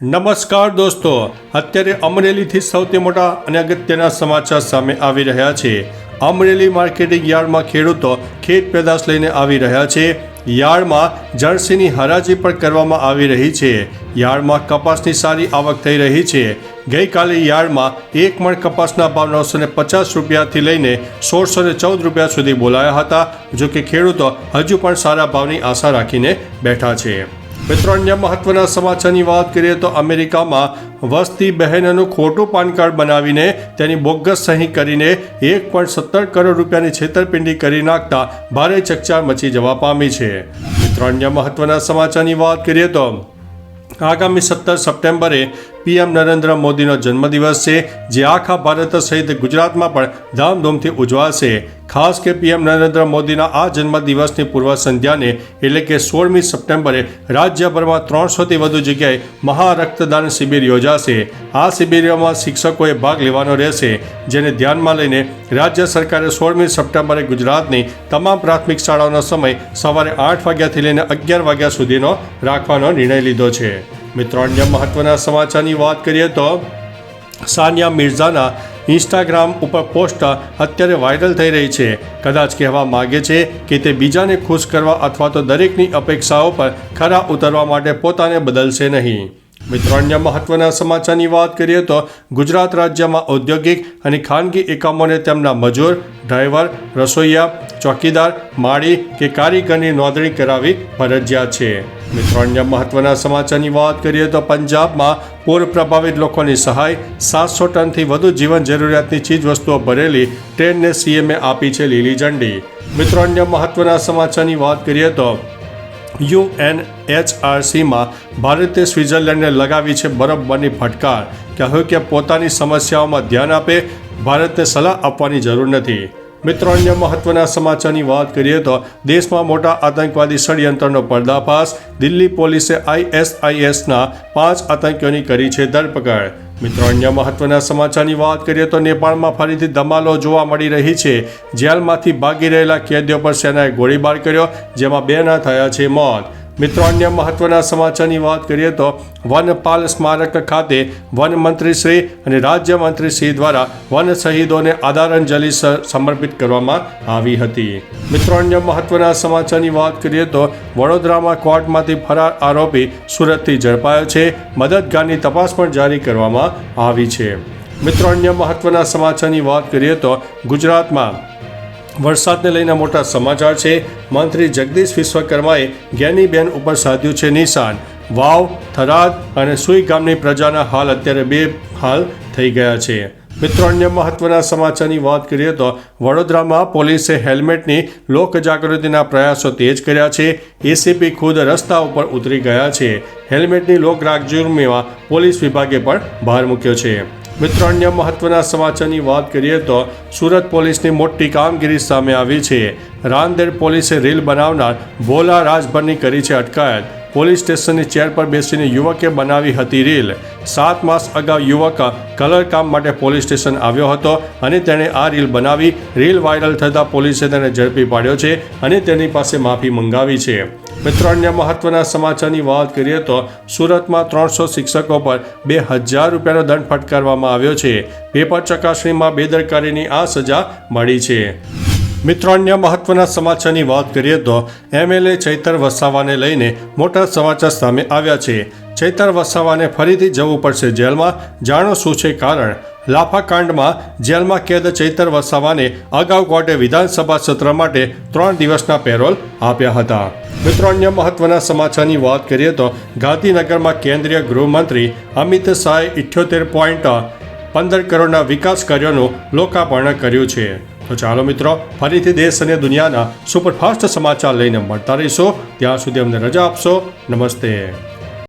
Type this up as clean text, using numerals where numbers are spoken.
નમસ્કાર દોસ્તો, અત્યારે અમરેલીથી સૌથી મોટા અને અગત્યના સમાચાર સામે આવી રહ્યા છે. અમરેલી માર્કેટિંગ યાર્ડમાં ખેડૂતો ખેત પેદાશ લઈને આવી રહ્યા છે. યાર્ડમાં જર્સીની હરાજી પણ કરવામાં આવી રહી છે. યાર્ડમાં કપાસની સારી આવક થઈ રહી છે. ગઈકાલે યાર્ડમાં એક મણ કપાસના ભાવ 950 રૂપિયાથી લઈને 1614 રૂપિયા સુધી બોલાયા હતા. જો કે ખેડૂતો હજુ પણ સારા ભાવની આશા રાખીને બેઠા છે. મિત્રો, અન્ય મહત્વના સમાચારની વાત કરીએ તો અમેરિકામાં વસતી બહેનોનું ખોટું પાન કાર્ડ બનાવીને તેની બોગસ સહી કરીને 1.17 કરોડ રૂપિયાની છેતરપિંડી કરી નાખતા ભારે ચકચાર મચી જવા પામી છે. મિત્રો, અન્ય મહત્વના સમાચારની વાત કરીએ તો આગામી 17 સપ્ટેમ્બરે પીએમ નરેન્દ્ર મોદીનો જન્મદિવસ છે, જે આખા ભારત સહિત ગુજરાતમાં પણ ધામધૂમથી ઉજવાશે. ખાસ કે પીએમ નરેન્દ્ર મોદીના આ જન્મદિવસની પૂર્વ સંધ્યાને એટલે કે 16મી સપ્ટેમ્બરે રાજ્યભરમાં 300થી વધુ જગ્યાએ મહારક્તદાન શિબિર યોજાશે. આ શિબિરોમાં શિક્ષકોએ ભાગ લેવાનો રહેશે, જેને ધ્યાનમાં લઈને રાજ્ય સરકારે 16મી સપ્ટેમ્બરે ગુજરાતની તમામ પ્રાથમિક શાળાઓનો સમય સવારે 8 વાગ્યાથી લઈને 11 વાગ્યા સુધીનો રાખવાનો નિર્ણય લીધો છે. મિત્રો, અન્ય મહત્વના સમાચારની વાત કરીએ તો સાનિયા મિર્ઝાના ઇન્સ્ટાગ્રામ ઉપર પોસ્ટ અત્યારે વાયરલ થઈ રહી છે. કદાચ કહેવા માગે છે કે તે બીજાને ખુશ કરવા અથવા તો દરેકની અપેક્ષાઓ પર ખરા ઉતરવા માટે પોતાને બદલશે નહીં. મિત્રો, અન્ય મહત્વના સમાચારની વાત કરીએ તો ગુજરાત રાજ્યમાં ઔદ્યોગિક અને ખાનગી એકમોને તેમના મજૂર, ડ્રાઈવર, રસોઈયા, ચોકીદાર, માળી કે કારીગરની નોંધણી કરાવવી ફરજિયાત છે. મિત્રો, અન્ય મહત્વના સમાચારની વાત કરીએ તો પંજાબમાં પૂર પ્રભાવિત લોકોની સહાય 700 ટનથી વધુ જીવન જરૂરિયાતની ચીજવસ્તુઓ ભરેલી ટ્રેનને સીએમએ આપી છે લીલી ઝંડી. મિત્રો, અન્ય મહત્વના સમાચારની વાત કરીએ તો UNHRCમાં ભારતે સ્વિટ્ઝરલેન્ડને લગાવી છે બરફની ફટકાર. કહ્યું કે પોતાની સમસ્યાઓમાં ધ્યાન આપે, ભારતને સલાહ આપવાની જરૂર નથી. મિત્રો, અન્ય મહત્વના સમાચારની વાત કરીએ તો દેશમાં મોટા આતંકવાદી ષડયંત્રનો પર્દાફાશ. દિલ્હી પોલીસે ISISના 5 આતંકીઓની કરી છે ધરપકડ. મિત્રો, અન્ય મહત્વના સમાચારની વાત કરીએ તો નેપાળમાં ફરીથી ધમાલો જોવા મળી રહી છે. જેલમાંથી ભાગી રહેલા કેદીઓ પર સેનાએ ગોળીબાર કર્યો, જેમાં 2ના થયા છે મોત. મિત્રો, અન્ય મહત્વના સમાચારની વાત કરીએ તો વનપાલ સ્મારક ખાતે વન મંત્રીશ્રી અને રાજ્યમંત્રીશ્રી દ્વારા વન શહીદોને આદરાંજલિ સમર્પિત કરવામાં આવી હતી. મિત્રો, અન્ય મહત્વના સમાચારની વાત કરીએ તો વડોદરામાં કોર્ટમાંથી ફરાર આરોપી સુરતથી ઝડપાયો છે. મદદગારની તપાસ પણ જારી કરવામાં આવી છે. મિત્રો, અન્ય મહત્વના સમાચારની વાત કરીએ તો ગુજરાતમાં વરસાદને લઈને મોટા સમાચાર છે. મંત્રી જગદીશ વિશ્વકર્માએ જ્ઞાનીબેન ઉપર સાધ્યું છે નિશાન. વાવ, થરાદ અને સુઈ ગામની પ્રજાના હાલ અત્યારે બેહાલ થઈ ગયા છે. મિત્રો, અન્ય મહત્વના સમાચારની વાત કરીએ તો વડોદરામાં પોલીસે હેલ્મેટની લોકજાગૃતિના પ્રયાસો તેજ કર્યા છે. એસીપી ખુદ રસ્તા ઉપર ઉતરી ગયા છે. હેલ્મેટની લોકજાગૃતિમાં પોલીસ વિભાગે પણ ભાર મૂક્યો છે. મિત્રો, અન્ય મહત્વના સમાચારની વાત કરીએ તો સુરત પોલીસની મોટી કામગીરી સામે આવી છે. રાંદેર પોલીસે રીલ બનાવનાર ભોલા રાજભરની કરી છે અટકાયત. પોલીસ સ્ટેશનની ચેર પર બેસીને યુવકે બનાવી હતી રીલ. 7 માસ અગાઉ યુવક કલર કામ માટે પોલીસ સ્ટેશન આવ્યો હતો અને તેણે આ રીલ બનાવી. રીલ વાયરલ થતાં પોલીસે તેને ઝડપી પાડ્યો છે અને તેની પાસે માફી મંગાવી છે. મિત્રો, અન્ય મહત્વના સમાચારની વાત કરીએ તો સુરતમાં 300 શિક્ષકો પર 2000 રૂપિયાનો દંડ ફટકારવામાં આવ્યો છે. પેપર ચકાસણીમાં બેદરકારીની આ સજા મળી છે. મિત્રો, અન્ય મહત્વના સમાચારની વાત કરીએ તો MLA ચૈતર વસાવાને લઈને મોટા સમાચાર સામે આવ્યા છે. ચૈતર વસાવાને ફરીથી જવું પડશે જેલમાં. જાણો શું છે કારણ. લાફાકાંડમાં જેલમાં કેદ ચૈતર વસાવાને અગાઉ કોર્ટે વિધાનસભા સત્ર માટે 3 દિવસના પેરોલ આપ્યા હતા. મિત્રો, અન્ય મહત્વના સમાચારની વાત કરીએ તો ગાંધીનગરમાં કેન્દ્રીય ગૃહમંત્રી અમિત શાહે 78.15 કરોડના વિકાસ કાર્યોનું લોકાર્પણ કર્યું છે. તો ચાલો મિત્રો, ફરીથી દેશ અને દુનિયાના સુપરફાસ્ટ સમાચાર લઈને મળતા રહીશો. ત્યાં સુધી અમને રજા આપશો. નમસ્તે.